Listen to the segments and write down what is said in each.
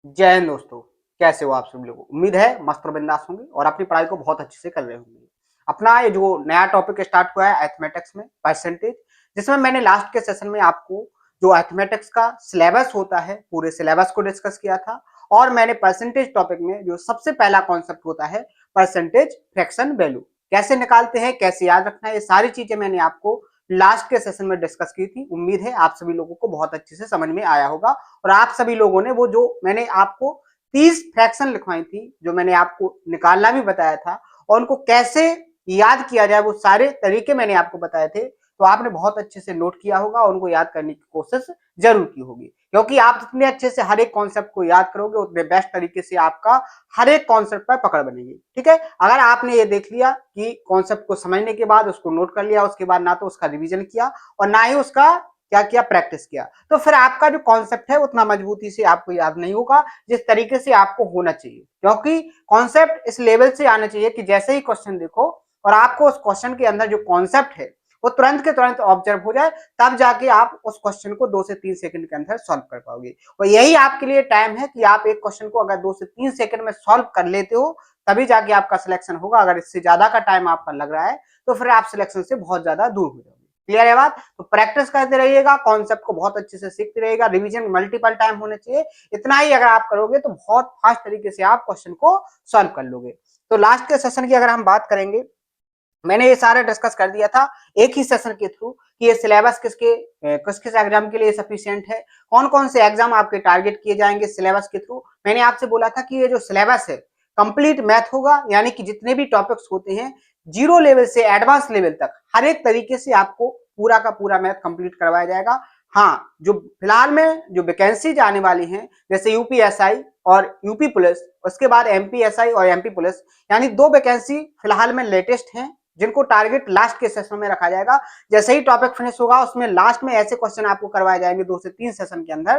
जय हिंद दोस्तों। कैसे हो आप सभी लोग? उम्मीद है मस्त और बिंदास होंगे और अपनी पढ़ाई को बहुत अच्छे से कर रहे होंगे। अपना ये जो नया टॉपिक स्टार्ट हुआ है अरिथमेटिक्स में परसेंटेज, जिसमें मैंने लास्ट के सेशन में आपको जो अरिथमेटिक्स का सिलेबस होता है पूरे सिलेबस को डिस्कस किया था। और मैंने परसेंटेज टॉपिक में जो सबसे पहला कॉन्सेप्ट होता है परसेंटेज फ्रैक्शन वैल्यू कैसे निकालते हैं, कैसे याद रखना है, ये सारी चीजें मैंने आपको लास्ट के सेशन में डिस्कस की थी। उम्मीद है आप सभी लोगों को बहुत अच्छे से समझ में आया होगा और आप सभी लोगों ने वो जो मैंने आपको 30 फ्रैक्शन लिखवाई थी, जो मैंने आपको निकालना भी बताया था और उनको कैसे याद किया जाए वो सारे तरीके मैंने आपको बताए थे, तो आपने बहुत अच्छे से नोट किया होगा और उनको याद करने की कोशिश जरूर की होगी। क्योंकि आप जितने अच्छे से हर एक कॉन्सेप्ट को याद करोगे उतने बेस्ट तरीके से आपका हर एक कॉन्सेप्ट पर पकड़ बनेगी। ठीक है, अगर आपने ये देख लिया कि कॉन्सेप्ट को समझने के बाद उसको नोट कर लिया, उसके बाद ना तो उसका रिवीजन किया और ना ही उसका क्या किया, प्रैक्टिस किया, तो फिर आपका जो कॉन्सेप्ट है उतना मजबूती से आपको याद नहीं होगा जिस तरीके से आपको होना चाहिए। क्योंकि कॉन्सेप्ट इस लेवल से आना चाहिए कि जैसे ही क्वेश्चन देखो और आपको उस क्वेश्चन के अंदर जो कॉन्सेप्ट है वो तुरंत के तुरंत ऑब्जर्व हो जाए, तब जाके आप उस क्वेश्चन को 2 से 3 सेकंड के अंदर सॉल्व कर पाओगे। और यही आपके लिए टाइम है कि आप एक क्वेश्चन को अगर 2 से 3 सेकंड में सॉल्व कर लेते हो तभी जाके आपका सिलेक्शन होगा। अगर इससे ज्यादा का टाइम आपका लग रहा है तो फिर आप सिलेक्शन से बहुत ज्यादा दूर हो जाओगे। क्लियर है बात? तो प्रैक्टिस करते रहिएगा, कॉन्सेप्ट को बहुत अच्छे से सीखते रहिएगा, रिवीजन मल्टीपल टाइम होने चाहिए। इतना ही अगर आप करोगे तो बहुत फास्ट तरीके से आप क्वेश्चन को सॉल्व कर लोगे। तो लास्ट के सेशन की अगर हम बात करेंगे, मैंने ये सारा डिस्कस कर दिया था एक ही सेशन के थ्रू कि ये सिलेबस किसके किस किस एग्जाम के लिए सफिशिएंट है, कौन कौन से एग्जाम आपके टारगेट किए जाएंगे सिलेबस के थ्रू। मैंने आपसे बोला था कि ये जो सिलेबस है कंप्लीट मैथ होगा, यानी कि जितने भी टॉपिक्स होते हैं जीरो लेवल से एडवांस लेवल तक हर एक तरीके से आपको पूरा का पूरा मैथ कंप्लीट करवाया जाएगा। हाँ, जो फिलहाल में जो वैकेंसी आने वाली है जैसे यूपीएसआई और यूपी पुलिस, उसके बाद एमपीएसआई और एमपी पुलिस, यानी 2 वैकेंसी फिलहाल में लेटेस्ट हैं जिनको टारगेट लास्ट के सेशन में रखा जाएगा। जैसे ही टॉपिक फिनिश होगा उसमें लास्ट में ऐसे क्वेश्चन आपको करवाए जाएंगे 2 से 3 सेशन के अंदर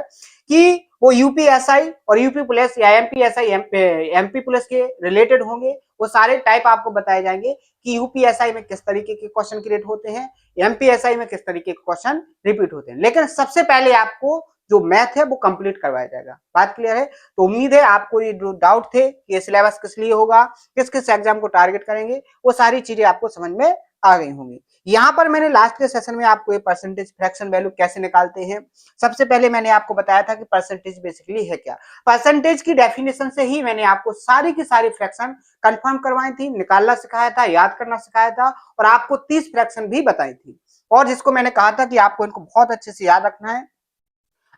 कि वो यूपीएसआई और यूपी पुलिस या एमपीएसआई एमपी पुलिस के रिलेटेड होंगे। वो सारे टाइप आपको बताए जाएंगे कि यूपीएसआई में किस तरीके के क्वेश्चन क्रिएट होते हैं, एमपीएसआई में किस तरीके के क्वेश्चन रिपीट होते हैं। लेकिन सबसे पहले आपको जो मैथ है वो कंप्लीट करवाया जाएगा। बात क्लियर है? तो उम्मीद है आपको ये जो डाउट थे कि ये सिलेबस किस लिए होगा, किस किस एग्जाम को टारगेट करेंगे, वो सारी चीजें आपको समझ में आ गई होंगी। यहाँ पर मैंने लास्ट के सेशन में आपको ये परसेंटेज फ्रैक्शन वैल्यू कैसे निकालते हैं, सबसे पहले मैंने आपको बताया था कि परसेंटेज बेसिकली है क्या। परसेंटेज की डेफिनेशन से ही मैंने आपको सारी की सारी फ्रैक्शन कंफर्म करवाई थी, निकालना सिखाया था, याद करना सिखाया था और आपको 30 फ्रैक्शन भी बताई थी। और जिसको मैंने कहा था कि आपको इनको बहुत अच्छे से याद रखना है।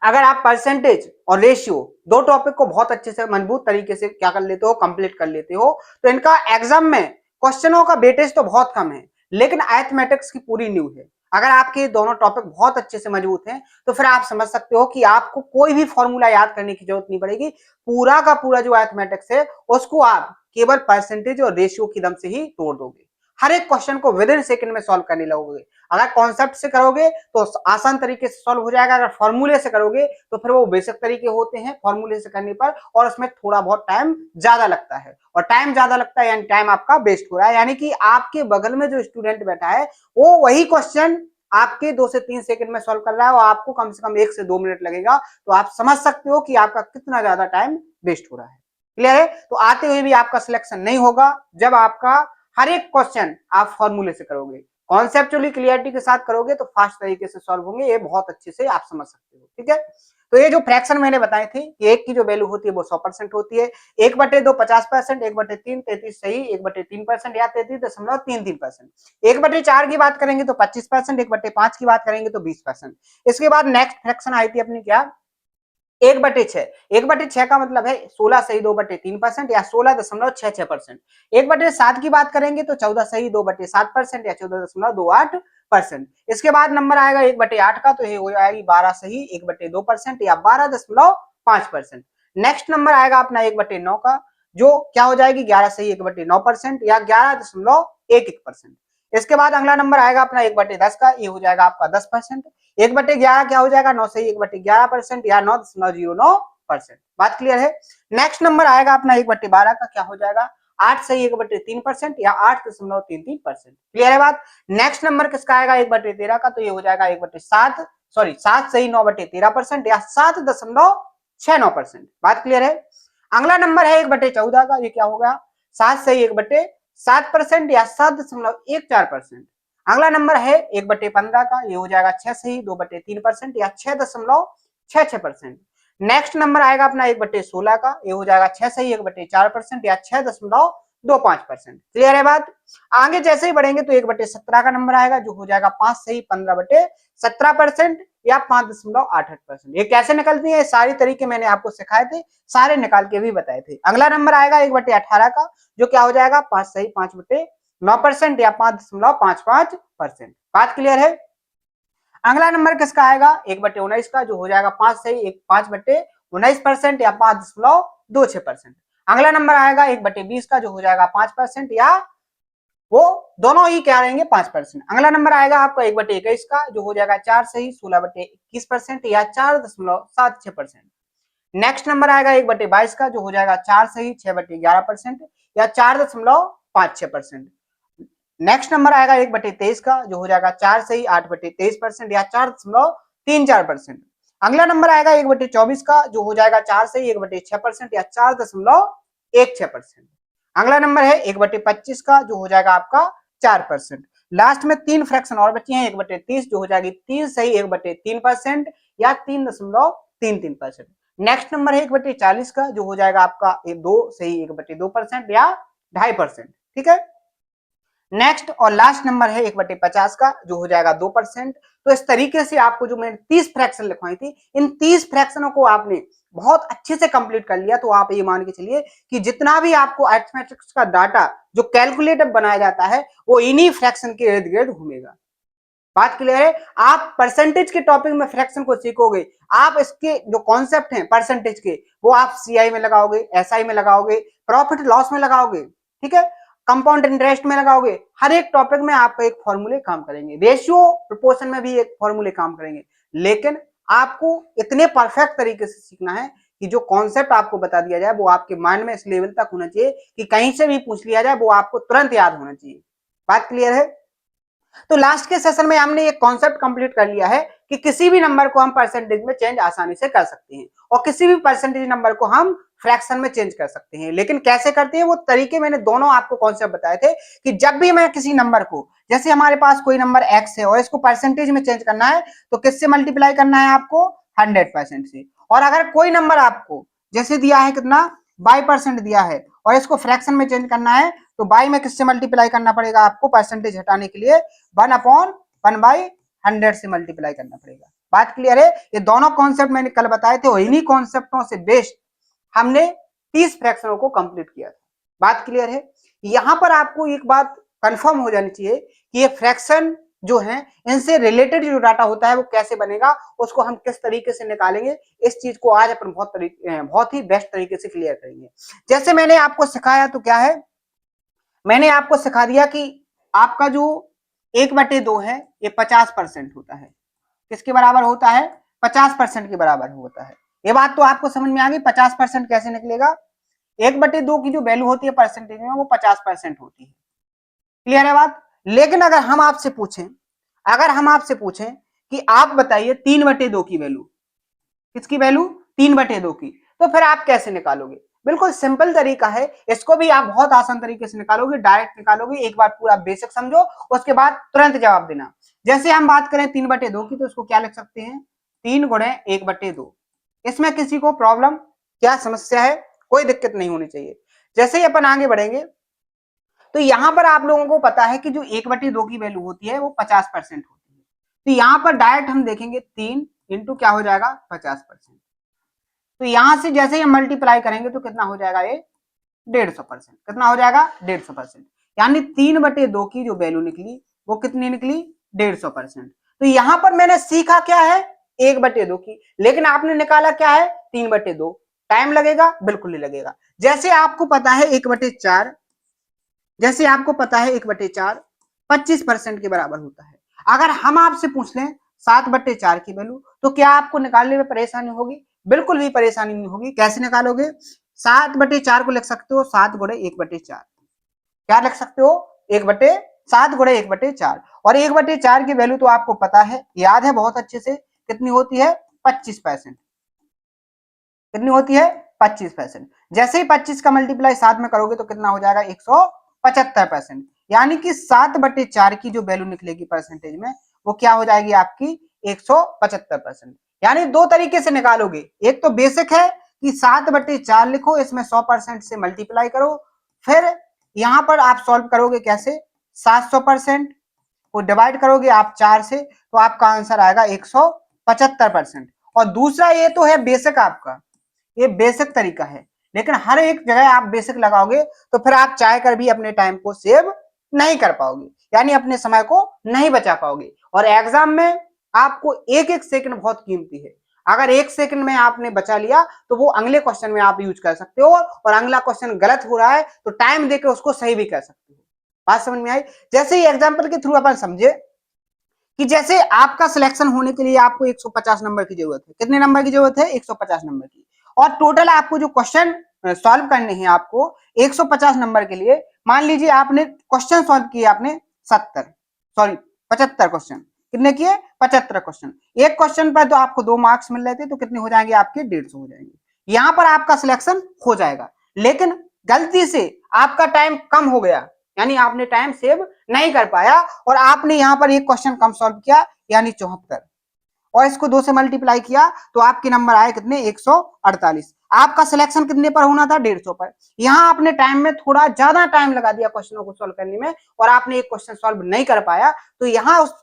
अगर आप परसेंटेज और रेशियो दो टॉपिक को बहुत अच्छे से मजबूत तरीके से क्या कर लेते हो, कंप्लीट कर लेते हो, तो इनका एग्जाम में क्वेश्चनों का वेटेज तो बहुत कम है लेकिन अरिथमेटिक्स की पूरी न्यू है। अगर आपके दोनों टॉपिक बहुत अच्छे से मजबूत हैं तो फिर आप समझ सकते हो कि आपको कोई भी फॉर्मूला याद करने की जरूरत नहीं पड़ेगी। पूरा का पूरा जो अरिथमेटिक्स है उसको आप केवल परसेंटेज और रेशियो की दम से ही तोड़ दोगे। हर एक क्वेश्चन को विद इन सेकंड में सॉल्व करने लगोगे। अगर कॉन्सेप्ट से करोगे तो आसान तरीके से सॉल्व हो जाएगा, अगर फॉर्मूले से करोगे तो फिर वो बेसिक तरीके होते हैं फॉर्मूले से करने पर और उसमें थोड़ा बहुत टाइम ज्यादा लगता है और टाइम ज्यादा लगता है यानी टाइम आपका वेस्ट हो रहा है। यानी कि आपके बगल में जो स्टूडेंट बैठा है वो वही क्वेश्चन आपके 2 से 3 सेकंड में सॉल्व कर रहा है और आपको कम से कम 1 से 2 मिनट लगेगा। तो आप समझ सकते हो कि आपका कितना ज्यादा टाइम वेस्ट हो रहा है। क्लियर है? तो आते हुए भी आपका सिलेक्शन नहीं होगा जब आपका हर एक क्वेश्चन आप फॉर्मूले से करोगे। कॉन्सेप्चुअली क्लियरिटी के साथ करोगे तो फास्ट तरीके से सॉल्व होंगे, ये बहुत अच्छे से आप समझ सकते हो। ठीक है, तो ये जो फ्रैक्शन मैंने बताए थे कि एक की जो वैल्यू होती है वो 100% होती है, 1/2 50%, 1/3 33 सही, 1/3% या 33.33%, 1/4 की बात करेंगे तो 25%, 1/5 की बात करेंगे तो 20%। इसके बाद नेक्स्ट फ्रैक्शन आई थी अपनी क्या, 1/6। 1/6 का मतलब है 16 सही 2/3% या 16.66%। 1/7 की बात करेंगे तो 14 सही 2/7% या 14.28%। इसके बाद नंबर आएगा 1/8 का, तो ये हो जाएगी 12 सही 1/2% या 12.5%। नेक्स्ट नंबर आएगा अपना 1/9 का, जो क्या हो जाएगी 11 सही 1/9% या 11.11%। इसके बाद अगला नंबर आएगा अपना 1/10 का, ये हो जाएगा आपका 10%। 1/11 क्या हो जाएगा 9 सही 1/11% या 9.09%। बात क्लियर है? नेक्स्ट नंबर आएगा अपना 1/12 का, क्या हो जाएगा 8 सही 1/3% या 8.33%। क्लियर है बात? नेक्स्ट नंबर किसका आएगा 1/13 का, तो ये हो जाएगा 1/7 सॉरी 7 सही 9/13% या 7.13%। 6-9%। बात क्लियर है। अगला नंबर है 1/14 का, ये क्या हो गया 7 से 1/7% या 7.14%। अगला नंबर है 1/15 का, ये हो जाएगा 6 से ही 2/3% या 6.66%। नेक्स्ट नंबर आएगा अपना 1/16 का, ये हो जाएगा 6 से ही 1/4% या 6.25%। क्लियर है बात। आगे जैसे ही बढ़ेंगे तो 1/17 का नंबर आएगा, जो हो जाएगा 5 से ही 15/17% या 5.88%। ये कैसे निकलती है, सारी तरीके मैंने आपको सिखाए थे, सारे निकाल के भी बताए थे। अगला नंबर आएगा 1/18 का, जो क्या हो जाएगा 5 से ही 5/9% या 5.55%। बात क्लियर है। अगला नंबर किसका आएगा 1/19 का, जो हो जाएगा 5 से ही 5/19% या 5.26%। अगला नंबर आएगा 1/20 का, जो हो जाएगा 5% या वो दोनों ही क्या रहेंगे 5%। अगला नंबर आएगा आपका 1/21 का, जो हो जाएगा 4 से ही 16/21% या 4.76%। नेक्स्ट नंबर आएगा 1/22 का, जो हो जाएगा 4 से ही 6/11% या 4.56%। नेक्स्ट नंबर आएगा 1/23 का, जो हो जाएगा 4 से ही 8/23% या 4.34%। अगला नंबर आएगा 1/24 का, जो हो जाएगा 4 से ही 1/6% या 4.16%। अगला नंबर है 1/25 का, जो हो जाएगा आपका 4%। लास्ट में 3 फ्रैक्शन और बची हैं 1/30, जो हो जाएगी 3 से ही 1/3% या 3.33%। नेक्स्ट नंबर है 1/40 का, जो हो जाएगा आपका 2 से ही 1/2% या 2.5%। ठीक है। नेक्स्ट और लास्ट नंबर है 1/50 का, जो हो जाएगा 2%। तो इस तरीके से आपको जो मैंने 30 फ्रैक्शन लिखवाई थी, इन 30 फ्रैक्शनों को आपने बहुत अच्छे से कंप्लीट कर लिया, तो आप ये मान के चलिए कि जितना भी आपको अरिथमेटिक्स का डाटा जो कैलकुलेटर बनाया जाता है, वो इन्हीं फ्रैक्शन के इर्द गिर्द घूमेगा। बात क्लियर है। आप परसेंटेज के टॉपिक में फ्रैक्शन को सीखोगे, आप इसके जो कॉन्सेप्ट हैं परसेंटेज के, वो आप सीआई में लगाओगे, एसआई में लगाओगे, प्रॉफिट लॉस में लगाओगे, ठीक है, कंपाउंड इंटरेस्ट में लगाओगे। हर एक टॉपिक में आपका एक फॉर्मूले काम करेंगे, रेशियो प्रोपोर्शन में भी एक फॉर्मूले काम करेंगे। लेकिन आपको इतने परफेक्ट तरीके से सीखना है कि जो कॉन्सेप्ट आपको बता दिया जाए वो आपके माइंड में इस लेवल तक होना चाहिए कि कहीं से भी पूछ लिया जाए वो आपको तुरंत याद होना चाहिए। बात क्लियर है। तो लास्ट के सेशन में हमने एक कॉन्सेप्ट कंप्लीट कर लिया है कि किसी भी नंबर को हम परसेंटेज में चेंज आसानी से कर सकते हैं और किसी भी परसेंटेज नंबर को हम फ्रैक्शन में चेंज कर सकते हैं। लेकिन कैसे करते हैं वो तरीके मैंने दोनों आपको कॉन्सेप्ट बताए थे कि जब भी मैं किसी नंबर को, जैसे हमारे पास कोई नंबर x है और इसको परसेंटेज में चेंज करना है तो किससे मल्टीप्लाई करना है आपको 100% से। और अगर कोई नंबर आपको जैसे दिया है कितना y% दिया है और इसको फ्रैक्शन में चेंज करना है तो y में किससे मल्टीप्लाई करना पड़ेगा आपको परसेंटेज हटाने के लिए 1/1/100 से मल्टीप्लाई करना पड़ेगा। बात क्लियर है। ये दोनों कॉन्सेप्ट मैंने कल बताए थे और इन्हीं कॉन्सेप्टों से बेस्ड हमने 30 फ्रैक्शनों को कंप्लीट किया था। बात क्लियर है। यहां पर आपको एक बात कंफर्म हो जानी चाहिए कि ये फ्रैक्शन जो है इनसे रिलेटेड जो डाटा होता है वो कैसे बनेगा, उसको हम किस तरीके से निकालेंगे, इस चीज को आज अपन बहुत ही बेस्ट तरीके से क्लियर करेंगे। जैसे मैंने आपको सिखाया तो क्या है, मैंने आपको सिखा दिया कि आपका जो 1/2 है ये 50% होता है। किसके बराबर होता है 50% के बराबर होता है। ये बात तो आपको समझ में आ गई। 50% कैसे निकलेगा, 1/2 की जो वैल्यू होती है परसेंटेज में वो 50% होती है। क्लियर है बात। लेकिन अगर हम आपसे पूछें कि आप बताइए 3/2 की वैल्यू, किसकी वैल्यू 3/2 की, तो फिर आप कैसे निकालोगे। बिल्कुल सिंपल तरीका है, इसको भी आप बहुत आसान तरीके से निकालोगे, डायरेक्ट निकालोगे। एक बार पूरा बेसिक समझो उसके बाद तुरंत जवाब देना। जैसे हम बात करें 3/2 की तो इसको क्या लिख सकते हैं 3 गुणे 1/2। इसमें किसी को प्रॉब्लम क्या समस्या है, कोई दिक्कत नहीं होनी चाहिए। जैसे ही अपन आगे बढ़ेंगे तो यहां पर आप लोगों को पता है कि जो 1/2 की वैल्यू होती है वो 50% होती है। तो यहां पर डायरेक्ट हम देखेंगे 3 इंटू क्या हो जाएगा 50%। तो यहां से जैसे ही हम मल्टीप्लाई करेंगे तो कितना हो जाएगा ये 150%। कितना हो जाएगा 150%। यानी 3/2 की जो वैल्यू निकली वो कितनी निकली 150%। तो यहां पर मैंने सीखा क्या है 1/2 की, लेकिन आपने निकाला क्या है 3/2। टाइम लगेगा, बिल्कुल नहीं लगेगा। जैसे आपको पता है 1/4, जैसे आपको पता है 1/4 25% के बराबर होता है। अगर हम आपसे पूछ लें 7/4 की वैल्यू तो क्या आपको निकालने में परेशानी होगी, बिल्कुल भी परेशानी नहीं होगी। कैसे निकालोगे 7/4 को लिख सकते हो 7 गुणे 1/4। क्या लिख सकते हो 7 गुणे 1/4। और 1/4 की वैल्यू तो आपको पता है, याद है बहुत अच्छे से, कितनी होती है 25%। कितनी होती है 25%। जैसे ही 25 का मल्टीप्लाई 7 में करोगे तो कितना हो जाएगा 175%। यानी कि 7/4 की जो वैल्यू निकलेगी परसेंटेज में वो क्या हो जाएगी आपकी 175%। यानी दो तरीके से निकालोगे, एक तो बेसिक है कि 7/4 लिखो, इसमें 100% से मल्टीप्लाई करो, फिर यहां पर आप सॉल्व करोगे कैसे 700% को डिवाइड करोगे आप 4 से तो आपका आंसर आएगा 175%। और दूसरा ये तो है बेसिक, आपका ये बेसिक तरीका है, लेकिन हर एक जगह आप बेसिक लगाओगे तो फिर आप चाह कर भी अपने टाइम को सेव नहीं कर पाओगे, यानी अपने समय को नहीं बचा पाओगे। और एग्जाम में आपको एक एक सेकंड बहुत कीमती है, अगर एक सेकंड में आपने बचा लिया तो वो अगले क्वेश्चन में आप यूज कर सकते हो, और अगला क्वेश्चन गलत हो रहा है तो टाइम देकर उसको सही भी कर सकते हो। बात समझ में आई? जैसे ही एग्जाम्पल के थ्रू अपन समझे कि जैसे आपका सिलेक्शन होने के लिए आपको 150 नंबर की जरूरत है, कितने नंबर की जरूरत है 150 नंबर की, और टोटल आपको जो क्वेश्चन सॉल्व करने हैं आपको 150 नंबर के लिए, मान लीजिए आपने क्वेश्चन सॉल्व किए आपने 75 क्वेश्चन, कितने किए 75 क्वेश्चन, एक क्वेश्चन पर तो आपको 2 मार्क्स मिल रहे थे तो कितने हो जाएंगे आपके 150 हो जाएंगे। यहां पर आपका सिलेक्शन हो जाएगा, लेकिन गलती से आपका टाइम कम हो गया, यानी आपने टाइम सेव नहीं कर पाया और आपने यहां पर एक क्वेश्चन कम सॉल्व किया यानी 74, और इसको 2 से मल्टीप्लाई किया तो आपके नंबर आए कितने 148। आपका सिलेक्शन कितने पर होना था 150 पर, यहां आपने टाइम में थोड़ा ज्यादा टाइम लगा दिया क्वेश्चनों को सॉल्व करने में और आपने एक क्वेश्चन सॉल्व नहीं कर पाया, तो यहां उस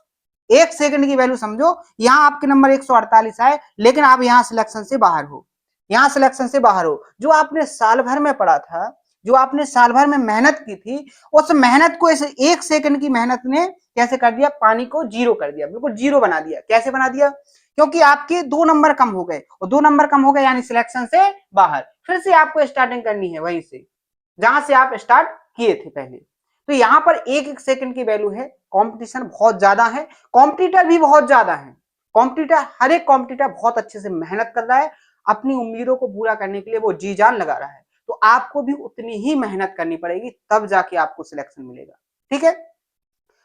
एक सेकंड की वैल्यू समझो, यहां आपके नंबर 148 आए, लेकिन आप यहां सिलेक्शन से बाहर हो, यहां सिलेक्शन से बाहर हो। जो आपने साल भर में पढ़ा था, जो आपने साल भर में मेहनत की थी, उस मेहनत को इस एक सेकंड की मेहनत ने कैसे कर दिया, पानी को जीरो कर दिया, बिल्कुल जीरो बना दिया। कैसे बना दिया? क्योंकि आपके 2 नंबर कम हो गए, और 2 नंबर कम हो गए यानी सिलेक्शन से बाहर, फिर से आपको स्टार्टिंग करनी है वहीं से जहां से आप स्टार्ट किए थे पहले। तो यहां पर एक एक सेकंड की वैल्यू है, कंपटीशन बहुत ज्यादा है, कॉम्पिटिटर भी बहुत ज्यादा है, कॉम्पिटिटर हर एक कॉम्पिटिटर बहुत अच्छे से मेहनत कर रहा है, अपनी उम्मीदों को पूरा करने के लिए वो जी जान लगा रहा है, तो आपको भी उतनी ही मेहनत करनी पड़ेगी, तब जाके आपको सिलेक्शन मिलेगा। ठीक है,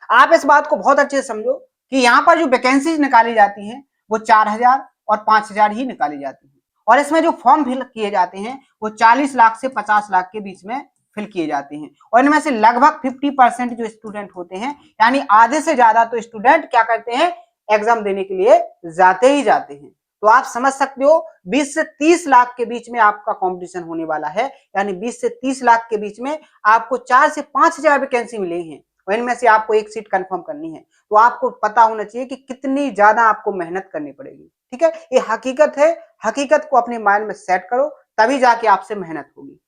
आप इस बात को बहुत अच्छे से समझो कि यहाँ पर जो वैकेंसीज निकाली जाती हैं वो 4000 और 5000 ही निकाली जाती हैं, और इसमें जो फॉर्म फिल किए जाते हैं वो 40 लाख से 50 लाख के बीच में फिल किए जाते हैं, और इनमें से लगभग 50% जो स्टूडेंट होते हैं, यानी आधे से ज्यादा तो स्टूडेंट क्या करते हैं, एग्जाम देने के लिए जाते ही जाते हैं। तो आप समझ सकते हो 20 से 30 लाख के बीच में आपका कंपटीशन होने वाला है, यानी 20 से 30 लाख के बीच में आपको 4 से 5000 वैकेंसी मिली है, और इनमें से आपको एक सीट कंफर्म करनी है। तो आपको पता होना चाहिए कि कितनी ज्यादा आपको मेहनत करनी पड़ेगी। ठीक है, ये हकीकत है, हकीकत को अपने माइंड में सेट करो, तभी जाके आपसे मेहनत होगी।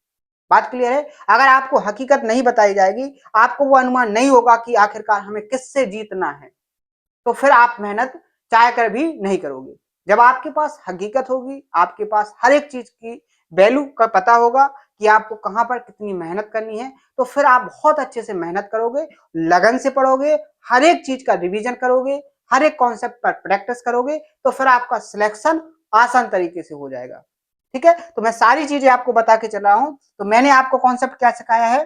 बात क्लियर है? अगर आपको हकीकत नहीं बताई जाएगी, आपको वो अनुमान नहीं होगा कि आखिरकार हमें किससे जीतना है, तो फिर आप मेहनत चाह कर भी नहीं करोगे। जब आपके पास हकीकत होगी, आपके पास हर एक चीज की वैल्यू का पता होगा कि आपको कहां पर कितनी मेहनत करनी है, तो फिर आप बहुत अच्छे से मेहनत करोगे, लगन से पढ़ोगे, हर एक चीज का रिवीजन करोगे, हर एक कॉन्सेप्ट पर प्रैक्टिस करोगे, तो फिर आपका सिलेक्शन आसान तरीके से हो जाएगा। ठीक है, तो मैं सारी चीजें आपको बता के चला हूं। तो मैंने आपको कॉन्सेप्ट क्या सिखाया है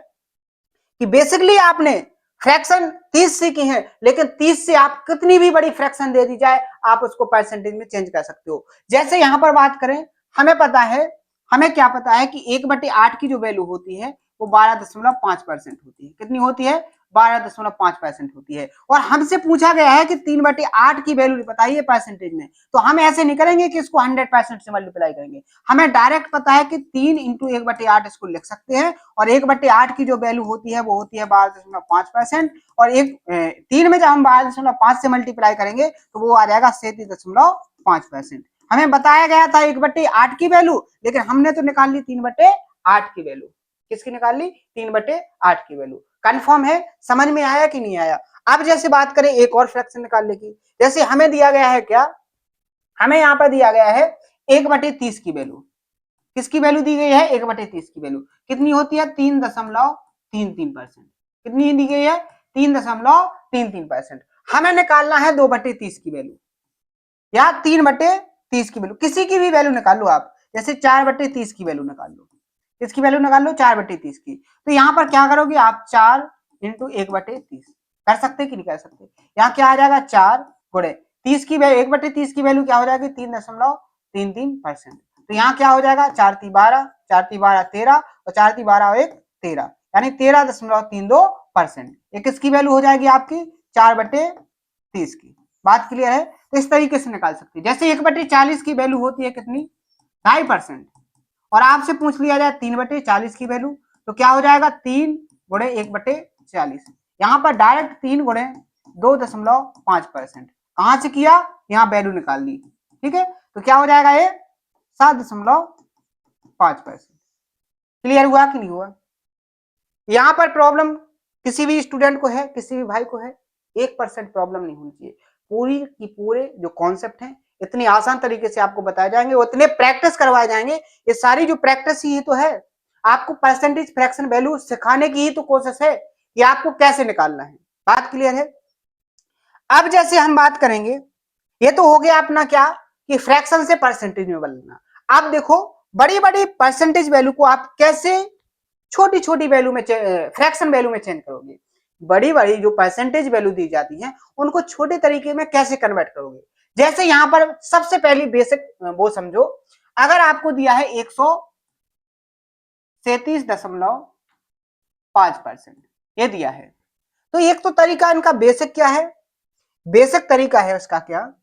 कि बेसिकली आपने फ्रैक्शन 30 सीखी है, लेकिन 30 से आप कितनी भी बड़ी फ्रैक्शन दे दी जाए आप उसको परसेंटेज में चेंज कर सकते हो। जैसे यहां पर बात करें, हमें पता है, हमें क्या पता है कि 1/8 की जो वैल्यू होती है वो 12.5% होती है। कितनी होती है? 12.5% होती है। और हमसे पूछा गया है कि 3/8 की वैल्यू बताइए परसेंटेज में, तो हम ऐसे नहीं करेंगे कि इसको 100% से मल्टीप्लाई करेंगे, हमें डायरेक्ट पता है कि 3 इंटू 1/8 इसको लिख सकते हैं, और 1/8 की जो वैल्यू होती है वो होती है 12.5%, और 3 में जब हम 12.5 से मल्टीप्लाई करेंगे तो वो आ जाएगा 37.5%। हमें बताया गया था 1/8 की वैल्यू, लेकिन हमने तो निकाल ली 3/8 की वैल्यू। किसकी निकाल ली? 3/8 की वैल्यू। कंफर्म है? समझ में आया कि नहीं आया? अब जैसे बात करें एक और फ्रैक्शन निकालने की, जैसे हमें दिया गया है क्या, हमें यहाँ पर दिया गया है 1/30 की वैल्यू। किसकी वैल्यू दी गई है? 1/30 की वैल्यू कितनी होती है? 3.33%। कितनी दी गई है? 3.33%। हमें निकालना है 2/30 की वैल्यू या 3/30 की वैल्यू, किसी की भी वैल्यू निकाल लो आप, जैसे 4/30 की वैल्यू निकाल लो, किसकी वैल्यू निकाल लो? 4/30 की। तो यहाँ पर क्या करोगे आप? 4 इंटू 1/30 कर सकते कि नहीं कर सकते? यहाँ क्या आ जाएगा? 4 गुणे 30 की वैल्यू, 1/30 की वैल्यू क्या हो जाएगी? 3.33%। तो यहाँ क्या हो जाएगा, 4 × 12, 4 × 12 13 और 4 × 12 और 1 13, यानी 13.32%। ये किसकी वैल्यू हो जाएगी आपकी 4/30 की। बात क्लियर है? तो इस तरीके से निकाल सकते हैं। जैसे 1/40 की वैल्यू होती है कितनी, 2.5%, और आपसे पूछ लिया जाए 3/40 की वैल्यू, तो क्या हो जाएगा 3 × 1/40। यहाँ पर डायरेक्ट 3 × 2.5%। कहां से किया, यहाँ वैल्यू निकाल ली, ठीक है। तो क्या हो जाएगा ये 7.5%। क्लियर हुआ कि नहीं हुआ? यहाँ पर प्रॉब्लम किसी भी स्टूडेंट को है, किसी भी भाई को है, 1% प्रॉब्लम नहीं होनी चाहिए। पूरी की पूरे जो कॉन्सेप्ट है इतनी आसान तरीके से आपको बताए जाएंगे, उतने प्रैक्टिस करवाए जाएंगे। ये सारी जो प्रैक्टिस ही तो है, आपको परसेंटेज फ्रैक्शन वैल्यू सिखाने की ही तो कोशिश है कि आपको कैसे निकालना है। बात क्लियर है? अब जैसे हम बात करेंगे, ये तो हो गया अपना क्या कि फ्रैक्शन से परसेंटेज में बदलना। अब देखो बड़ी बड़ी परसेंटेज वैल्यू को आप कैसे छोटी छोटी वैल्यू में फ्रैक्शन वैल्यू में चेंज करोगे। बड़ी बड़ी जो परसेंटेज वैल्यू दी जाती है उनको छोटे तरीके में कैसे कन्वर्ट करोगे। जैसे यहां पर सबसे पहली बेसिक वो समझो, अगर आपको दिया है 137.5% ये दिया है, तो एक तो तरीका इनका बेसिक क्या है, बेसिक तरीका है उसका क्या,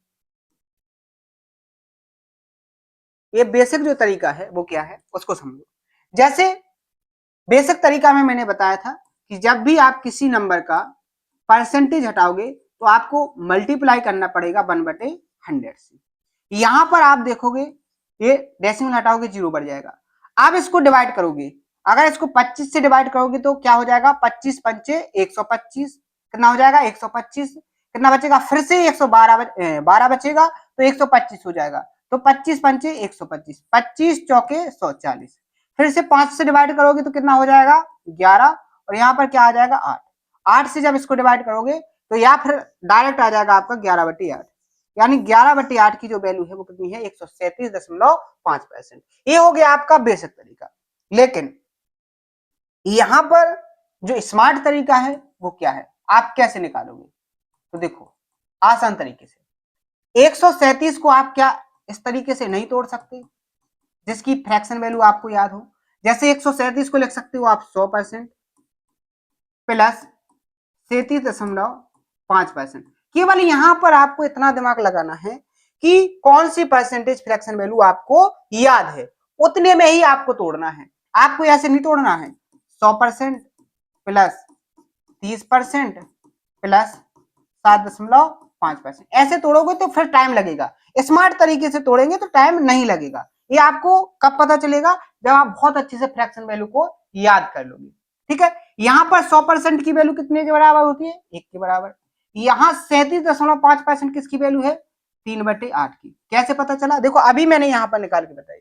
ये बेसिक जो तरीका है वो क्या है उसको समझो। जैसे बेसिक तरीका में मैंने बताया था कि जब भी आप किसी नंबर का परसेंटेज हटाओगे तो आपको मल्टीप्लाई करना पड़ेगा 1/100 से। यहां पर आप देखोगे ये डेसिमल हटाओगे 0 बढ़ जाएगा। आप इसको डिवाइड करोगे, अगर इसको 25 से डिवाइड करोगे तो क्या हो जाएगा, 25 पंचे 125, कितना हो जाएगा 125, कितना बचेगा फिर से 112 बचेगा तो 125 हो जाएगा। तो 25 पंचे 125, 25 चौके 140, फिर से 5 से डिवाइड करोगे तो कितना हो जाएगा 11, और यहाँ पर क्या आ जाएगा 8। 8 से जब इसको डिवाइड करोगे तो या फिर डायरेक्ट आ जाएगा आपका 11/8, यानी 11/8 की जो वैल्यू है वो कितनी है 137.5%। ये हो गया आपका बेसिक तरीका। लेकिन यहां पर जो स्मार्ट तरीका है वो क्या है, आप कैसे निकालोगे, तो देखो आसान तरीके से 137 को आप क्या इस तरीके से नहीं तोड़ सकते जिसकी फ्रैक्शन वैल्यू आपको याद हो। जैसे 137 को लिख सकते हो आप 100% प्लस 37.5%। केवल यहां पर आपको इतना दिमाग लगाना है कि कौन सी परसेंटेज फ्रैक्शन वैल्यू आपको याद है, उतने में ही आपको तोड़ना है। आपको ऐसे नहीं तोड़ना है 100% प्लस 30% प्लस 7.5%, ऐसे तोड़ोगे तो फिर टाइम लगेगा। स्मार्ट तरीके से तोड़ेंगे तो टाइम नहीं लगेगा। ये आपको कब पता चलेगा, जब आप बहुत अच्छे से फ्रैक्शन वैल्यू को याद कर लोगे। ठीक है, यहां पर 100% की वैल्यू कितने के बराबर होती है, 1 के बराबर। यहां 37.5% किसकी वैल्यू है, 3/8 की। कैसे पता चला, देखो अभी मैंने यहां पर निकाल के बताई।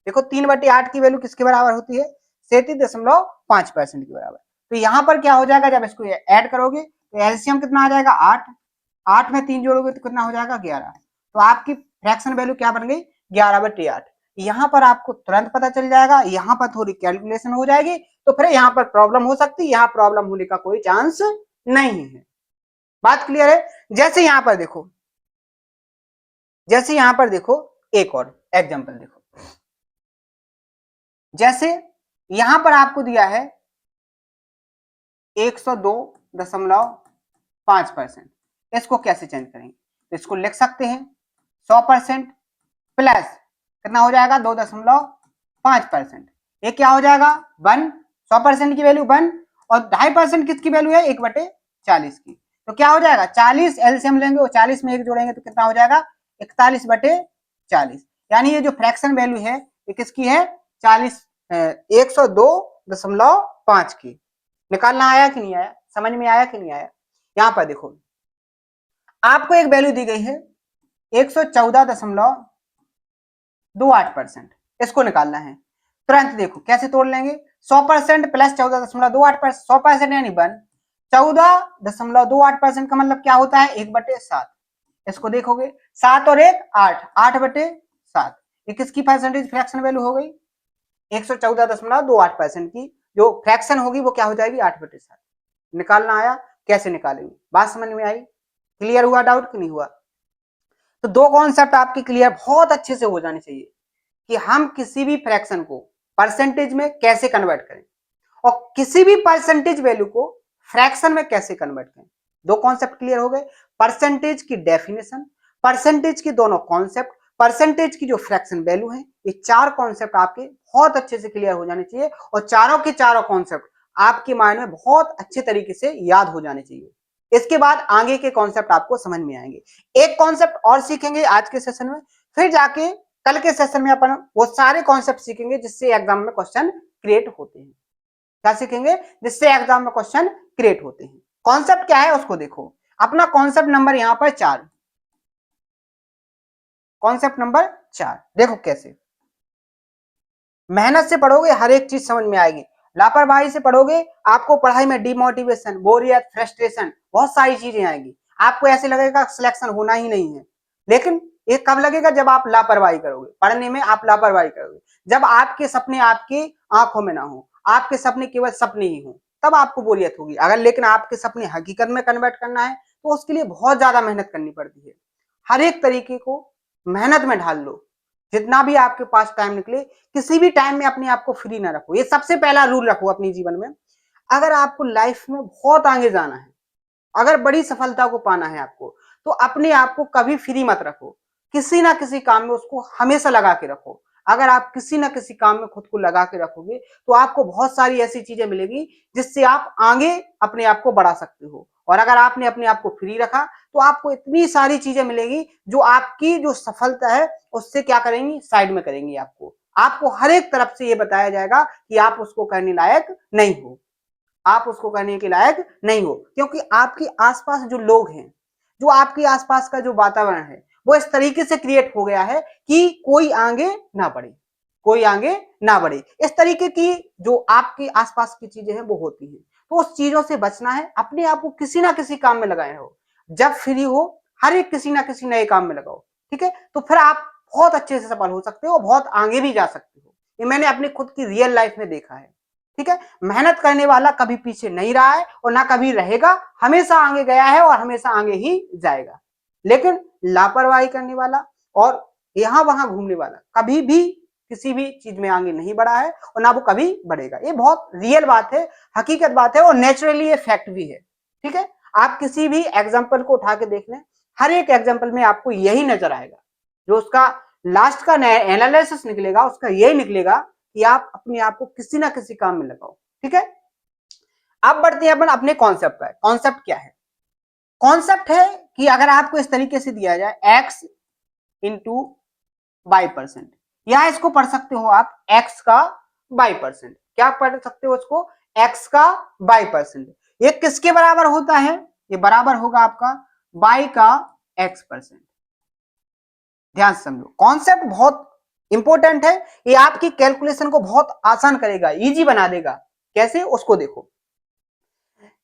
देखो 3/8 की वैल्यू किसके बराबर होती है, 37.5% की बराबर। तो यहां पर क्या हो जाएगा, जब इसको ऐड करोगे तो एलसीएम कितना आ जाएगा 8, 8 में 3 जोड़ोगे तो कितना हो जाएगा 11। तो आपकी फ्रैक्शन वैल्यू क्या बन गई 11/8। यहां पर आपको तुरंत पता चल जाएगा, यहां पर थोड़ी कैलकुलेशन हो जाएगी तो फिर यहां पर प्रॉब्लम हो सकती है, यहां प्रॉब्लम होने का कोई चांस नहीं है। बात क्लियर है? जैसे यहां पर देखो, जैसे यहां पर देखो एक और एग्जांपल देखो, जैसे यहां पर आपको दिया है 102.5%, इसको कैसे चेंज करेंगे, तो इसको लिख सकते हैं 100% प्लस कितना हो जाएगा 2.5%, ये क्या हो जाएगा 1, 100% की वैल्यू 1 और 2.5% किसकी वैल्यू है 1/40 की। तो क्या हो जाएगा 40 एलसीएम लेंगे और 40 में 1 जोड़ेंगे तो कितना हो जाएगा 41/40, यानी ये जो फ्रैक्शन वैल्यू है ये किसकी है 102.5 की। निकालना आया कि नहीं आया, समझ में आया कि नहीं आया। यहां पर देखो आपको एक वैल्यू दी गई है 114.28%, इसको निकालना है। तुरंत देखो कैसे तोड़ लेंगे, 100% प्लस 14.28%, 100% यानी 1, 14.28% का मतलब क्या होता है 1/7। इसको देखोगे 7 और 1 8, 8/7, ये किसकी परसेंटेज फ्रैक्शन वैल्यू हो गई 114.28% की जो फ्रैक्शन होगी वो क्या हो जाएगी 8/7। निकालना आया, कैसे निकालेंगे, बात समझ में आई, क्लियर हुआ, डाउट कि नहीं हुआ। तो दो कॉन्सेप्ट आपके क्लियर बहुत अच्छे से हो जाने चाहिए। कि हम किसी भी फ्रैक्शन को परसेंटेज में कैसे कन्वर्ट करें और किसी भी परसेंटेज वैल्यू को फ्रैक्शन में कैसे कन्वर्ट करें। दो कॉन्सेप्ट क्लियर हो गए, परसेंटेज की डेफिनेशन, परसेंटेज की दोनों कॉन्सेप्ट, परसेंटेज की जो फ्रैक्शन वैल्यू है, ये चार कॉन्सेप्ट आपके बहुत अच्छे से क्लियर हो जाने चाहिए और चारों के चारों कॉन्सेप्ट आपके माइंड में बहुत अच्छे तरीके से याद हो जाने चाहिए। इसके बाद आगे के कॉन्सेप्ट आपको समझ में आएंगे। एक कॉन्सेप्ट और सीखेंगे आज के सेशन में, फिर जाके कल के सेशन में अपन वो सारे कॉन्सेप्ट सीखेंगे जिससे एग्जाम में क्वेश्चन क्रिएट होते हैं। क्या सीखेंगे? जिससे एग्जाम में क्वेश्चन क्रिएट होते हैं। कॉन्सेप्ट क्या है उसको देखो। अपना कॉन्सेप्ट नंबर यहां पर 4, कॉन्सेप्ट नंबर 4 देखो कैसे। मेहनत से पढ़ोगे हर एक चीज समझ में आएगी, लापरवाही से पढ़ोगे आपको पढ़ाई में डिमोटिवेशन, बोरियत, फ्रस्ट्रेशन, बहुत सारी चीजें आएंगी। आपको ऐसे लगेगा सिलेक्शन होना ही नहीं है। लेकिन ये कब लगेगा? जब आप लापरवाही करोगे पढ़ने में, आप लापरवाही करोगे, जब आपके सपने आपकी आंखों में ना हो, आपके सपने केवल सपने ही हो, तब आपको बोरियत होगी। अगर लेकिन आपके सपने हकीकत में कन्वर्ट करना है तो उसके लिए बहुत ज्यादा मेहनत करनी पड़ती है। हर एक तरीके को मेहनत में ढाल लो, जितना भी आपके पास टाइम निकले, किसी भी टाइम में अपने आप को फ्री ना रखो। ये सबसे पहला रूल रखो अपने जीवन में। अगर आपको लाइफ में बहुत आगे जाना है, अगर बड़ी सफलता को पाना है आपको, तो अपने आप को कभी फ्री मत रखो। किसी ना किसी काम में उसको हमेशा लगा के रखो। अगर आप किसी ना किसी काम में खुद को लगा के रखोगे तो आपको बहुत सारी ऐसी चीजें मिलेगी जिससे आप आगे अपने आप को बढ़ा सकते हो। और अगर आपने अपने आप को फ्री रखा तो आपको इतनी सारी चीजें मिलेगी जो आपकी जो सफलता है उससे क्या करेंगी, साइड में करेंगी। आपको आपको हर एक तरफ से ये बताया जाएगा कि आप उसको करने लायक नहीं हो, आप उसको करने के लायक नहीं हो, क्योंकि आपके आसपास जो लोग हैं, जो आपके आसपास का जो वातावरण है, वो इस तरीके से क्रिएट हो गया है कि कोई आगे ना बढ़े, कोई आगे ना बढ़े। इस तरीके की जो आपके आसपास की चीजें हैं वो होती हैं। तो उस चीजों से बचना है, अपने आप को किसी ना किसी काम में लगाए रहो। जब फ्री हो हर एक किसी ना किसी नए काम में लगाओ, ठीक है? तो फिर आप बहुत अच्छे से सफल हो सकते हो, बहुत आगे भी जा सकते हो। ये मैंने अपनी खुद की रियल लाइफ में देखा है, ठीक है? मेहनत करने वाला कभी पीछे नहीं रहा है और ना कभी रहेगा, हमेशा आगे गया है और हमेशा आगे ही जाएगा। लेकिन लापरवाही करने वाला और यहां वहां घूमने वाला कभी भी किसी भी चीज में आगे नहीं बढ़ा है और ना वो कभी बढ़ेगा। ये बहुत रियल बात है, हकीकत बात है और नेचुरली ये फैक्ट भी है, ठीक है? आप किसी भी एग्जाम्पल को उठा के देख लें, हर एक एग्जाम्पल में आपको यही नजर आएगा। जो उसका लास्ट का एनालिसिस निकलेगा उसका यही निकलेगा कि आप अपने आप को किसी ना किसी काम में लगाओ, ठीक है? अब बढ़ते हैं अपन अपने कॉन्सेप्ट पर। कॉन्सेप्ट क्या है? कॉन्सेप्ट है कि अगर आपको इस तरीके से दिया जाए x इंटू बाई परसेंट, या इसको पढ़ सकते हो आप x का बाई परसेंट। क्या पढ़ सकते हो इसको? x का बाई परसेंट। ये किसके बराबर होता है? ये बराबर होगा आपका y का x परसेंट। ध्यान से समझो, कॉन्सेप्ट बहुत इंपॉर्टेंट है। ये आपकी कैलकुलेशन को बहुत आसान करेगा, इजी बना देगा। कैसे? उसको देखो।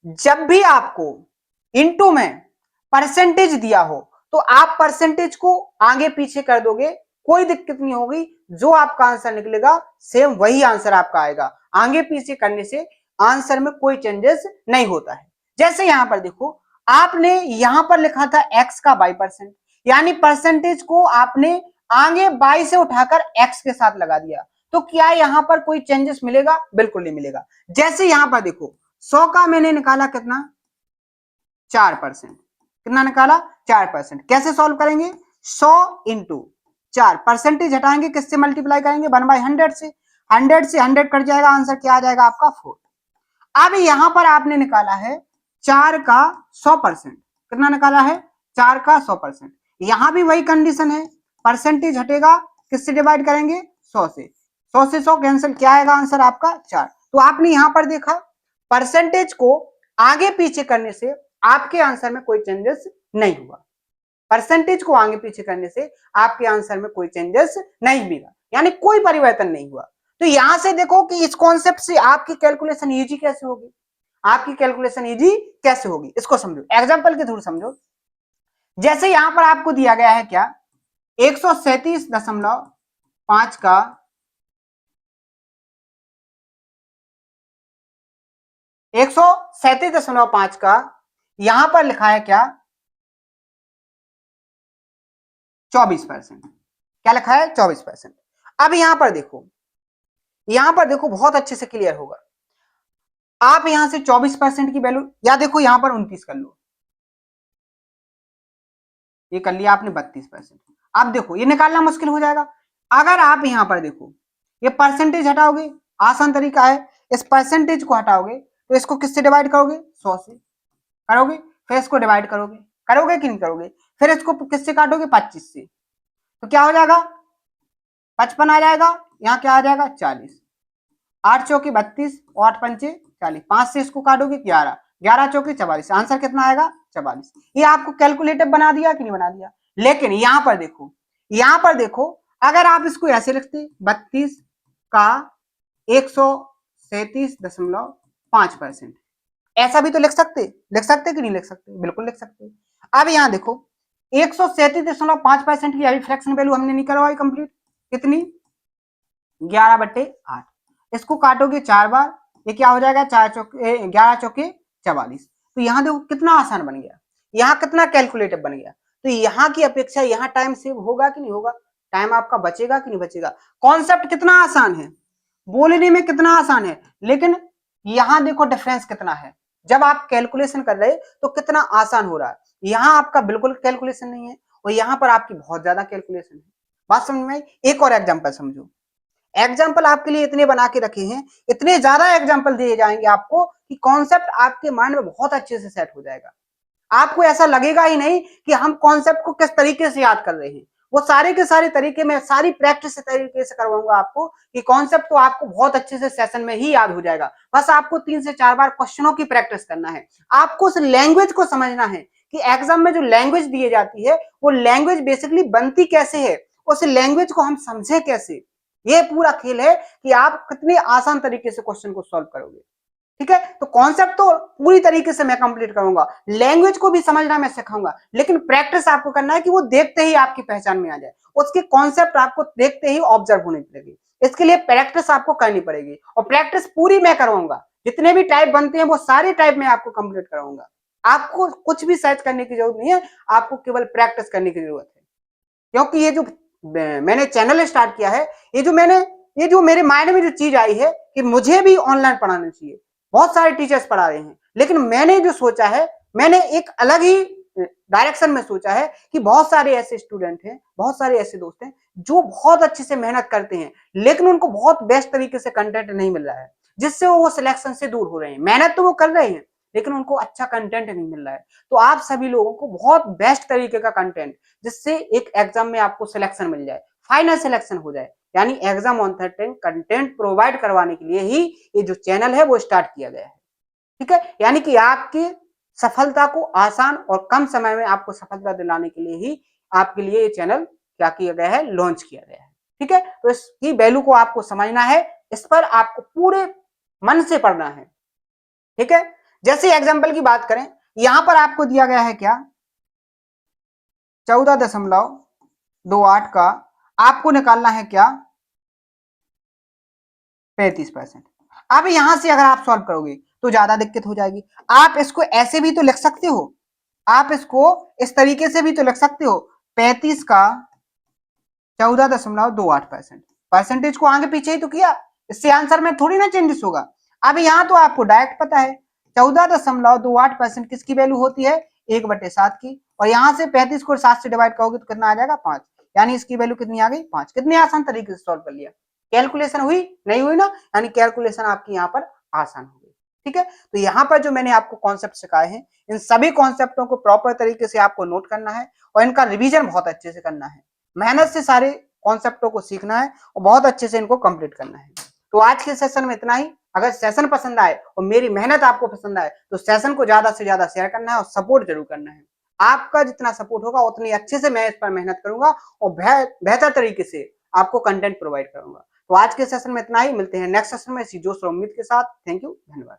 जब भी आपको इनटू में परसेंटेज दिया हो तो आप परसेंटेज को आगे पीछे कर दोगे, कोई दिक्कत नहीं होगी। जो आपका आंसर निकलेगा सेम वही आंसर आपका आएगा। आगे पीछे करने से आंसर में कोई चेंजेस नहीं होता है। जैसे यहां पर देखो, आपने यहां पर लिखा था x का बाई परसेंट, यानी परसेंटेज को आपने आगे बाई से उठाकर x के साथ लगा दिया। तो क्या यहां पर कोई चेंजेस मिलेगा? बिल्कुल नहीं मिलेगा। जैसे यहां पर देखो 100 का मैंने निकाला कितना? 4%। कितना निकाला? 4%। कैसे सॉल्व करेंगे? 100 इंटू 4, परसेंटेज हटाएंगे, किससे मल्टीप्लाई करेंगे? 1/100 से। 100 से 100 कट जाएगा, आंसर क्या आ जाएगा आपका? 4। अब यहां पर आपने निकाला है 4 का 100%। कितना निकाला है? 4 का 100%। यहां भी वही कंडीशन है, परसेंटेज हटेगा, किससे डिवाइड करेंगे? 100 से। 100 से 100 कैंसिल, क्या आएगा आंसर आपका? 4। तो आपने यहां पर देखा परसेंटेज को आगे पीछे करने से आपके आंसर में कोई चेंजेस नहीं हुआ। परसेंटेज को आगे पीछे करने से आपके आंसर में कोई चेंजेस नहीं मिला, यानी कोई परिवर्तन नहीं हुआ। तो यहां से देखो कि इस कॉन्सेप्ट से आपकी कैलकुलेशन इजी कैसे होगी, आपकी कैलकुलेशन इजी कैसे होगी, इसको समझो, एग्जांपल के थ्रू समझो। जैसे यहां पर आपको दिया गया है क्या? 137.5 का 137.5 का यहां पर लिखा है क्या? 24%। क्या लिखा है? 24%। अब यहां पर देखो, यहां पर देखो बहुत अच्छे से क्लियर होगा। आप यहां से 24% की वैल्यू, या देखो यहां पर 29 कर लो, ये कर लिया आपने 32%। अब देखो ये निकालना मुश्किल हो जाएगा। अगर आप यहां पर देखो ये परसेंटेज हटाओगे, आसान तरीका है, इस परसेंटेज को हटाओगे तो इसको किससे डिवाइड करोगे, 100 से करोगे, फिर इसको डिवाइड करोगे, करोगे कि नहीं करोगे, फिर इसको किससे काटोगे, 25 से, तो क्या हो जाएगा, 55 आ जाएगा, यहाँ क्या आ जाएगा, 40, 8 चौकी 32 और 8 पंचे 40, 5 से इसको काटोगे 11, 11 चौकी 44, आंसर कितना आएगा, 44। ये आपको कैलकुलेटिव बना दिया कि नहीं बना दिया। लेकिन यहां पर देखो, यहां पर देखो, अगर आप इसको ऐसे लिखते 32 का 137.5%, ऐसा भी तो लिख सकते, लिख सकते कि नहीं लिख सकते, बिल्कुल लिख सकते। अब यहां देखो 137.5% की अभी फ्रैक्शन वैल्यू हमने नहीं करवाई कंप्लीट, कितनी, 11/8, इसको काटोगे 4 बार, ये क्या हो जाएगा, 4 चौके 11 चौके 44। तो यहाँ देखो कितना आसान बन गया, यहाँ कितना कैलकुलेटिव बन गया। तो यहाँ की अपेक्षा यहाँ टाइम सेव होगा कि नहीं होगा, टाइम आपका बचेगा कि नहीं बचेगा। कॉन्सेप्ट कितना आसान है, बोलने में कितना आसान है, लेकिन यहाँ देखो डिफरेंस कितना है। जब आप कैलकुलेशन कर रहे तो कितना आसान हो रहा है, यहाँ आपका बिल्कुल कैलकुलेशन नहीं है और यहाँ पर आपकी बहुत ज्यादा कैलकुलेशन है। बात समझ में। एक और एग्जांपल समझो, एग्जाम्पल आपके लिए इतने बना के रखे हैं, इतने ज्यादा एग्जाम्पल दिए जाएंगे आपको कि कॉन्सेप्ट आपके माइंड में बहुत अच्छे से सेट हो जाएगा। आपको ऐसा लगेगा ही नहीं कि हम कॉन्सेप्ट को किस तरीके से याद कर रहे हैं, वो सारे के सारे तरीके में सारी प्रैक्टिस तरीके से करवाऊंगा आपको कि कॉन्सेप्ट तो आपको बहुत अच्छे से सेशन में ही याद हो जाएगा। बस आपको 3 से 4 बार क्वेश्चनों की प्रैक्टिस करना है, आपको उस लैंग्वेज को समझना है कि एग्जाम में जो लैंग्वेज दी जाती है वो लैंग्वेज बेसिकली बनती कैसे है, उस लैंग्वेज को हम समझे कैसे। ये पूरा खेल है कि आप कितने आसान तरीके से क्वेश्चन को सॉल्व करोगे। ठीक है, तो कॉन्सेप्ट तो पूरी तरीके से मैं कंप्लीट करूंगा, लैंग्वेज को भी समझना मैं सिखाऊंगा, लेकिन प्रैक्टिस आपको करना है कि वो देखते ही आपकी पहचान में आ जाए, उसके कॉन्सेप्ट आपको देखते ही ऑब्जर्व होने लगेगी। इसके लिए प्रैक्टिस आपको करनी पड़ेगी और प्रैक्टिस पूरी मैं करवाऊंगा, जितने भी टाइप बनते हैं वो सारे टाइप में आपको कंप्लीट कराऊंगा। आपको कुछ भी सर्च करने की जरूरत नहीं है, आपको केवल प्रैक्टिस करने की जरूरत है। क्योंकि ये जो मैंने चैनल स्टार्ट किया है, ये जो मेरे माइंड में जो चीज आई है कि मुझे भी ऑनलाइन पढ़ाना चाहिए, बहुत सारे टीचर्स पढ़ा रहे हैं, लेकिन मैंने जो सोचा है, मैंने एक अलग ही डायरेक्शन में सोचा है कि बहुत सारे ऐसे स्टूडेंट हैं, बहुत सारे ऐसे दोस्त हैं जो बहुत अच्छे से मेहनत करते हैं, लेकिन उनको बहुत बेस्ट तरीके से कंटेंट नहीं मिल रहा है, जिससे वो सिलेक्शन से दूर हो रहे हैं। मेहनत तो वो कर रहे हैं लेकिन उनको अच्छा कंटेंट नहीं मिल रहा है। तो आप सभी लोगों को बहुत बेस्ट तरीके का कंटेंट, जिससे एक एग्जाम में आपको सिलेक्शन मिल जाए, फाइनल सिलेक्शन हो जाए, यानी एग्जाम ऑन 13 कंटेंट प्रोवाइड करवाने के लिए ही ये जो चैनल है वो स्टार्ट किया गया है। ठीक है, यानी कि आपकी सफलता को आसान और कम समय में आपको सफलता दिलाने के लिए ही आपके लिए ये चैनल क्या किया गया है, लॉन्च किया गया है। ठीक है, तो इसकी वैल्यू को आपको समझना है, इस पर आपको पूरे मन से पढ़ना है। ठीक है, जैसे एग्जाम्पल की बात करें, यहां पर आपको दिया गया है क्या, 14.28 का आपको निकालना है क्या, 35%। अब यहां से अगर आप सॉल्व करोगे तो ज्यादा दिक्कत हो जाएगी। आप इसको ऐसे भी तो लिख सकते हो, आप इसको इस तरीके से भी तो लिख सकते हो, 35 का 14.28%, परसेंटेज को आगे पीछे ही तो किया, इससे आंसर में थोड़ी ना चेंजेस होगा। अब यहाँ तो आपको डायरेक्ट पता है 14.28% किसकी वैल्यू होती है, 1/7 की, और यहाँ से 35 को 7 से डिवाइड करोगे तो कितना आ जाएगा, 5, यानी इसकी वैल्यू कितनी आ गई, 5। कितने आसान तरीके से सॉल्व कर लिया, कैलकुलेशन हुई नहीं हुई ना, यानी कैलकुलेशन आपकी यहाँ पर आसान हो गई। ठीक है, तो यहाँ पर जो मैंने आपको कॉन्सेप्ट सिखाए हैं, इन सभी कॉन्सेप्टों को प्रॉपर तरीके से आपको नोट करना है और इनका रिवीजन बहुत अच्छे से करना है, मेहनत से सारे कॉन्सेप्टों को सीखना है और बहुत अच्छे से इनको कंप्लीट करना है। तो आज के सेशन में इतना ही। अगर सेशन पसंद आए और मेरी मेहनत आपको पसंद आए तो सेशन को ज्यादा से ज्यादा शेयर करना है और सपोर्ट जरूर करना है। आपका जितना सपोर्ट होगा उतनी अच्छे से मैं इस पर मेहनत करूंगा और बेहतर तरीके से आपको कंटेंट प्रोवाइड करूंगा। तो आज के सेशन में इतना ही, मिलते हैं नेक्स्ट सेशन में इसी जोश और उम्मीद के साथ। थैंक यू, धन्यवाद।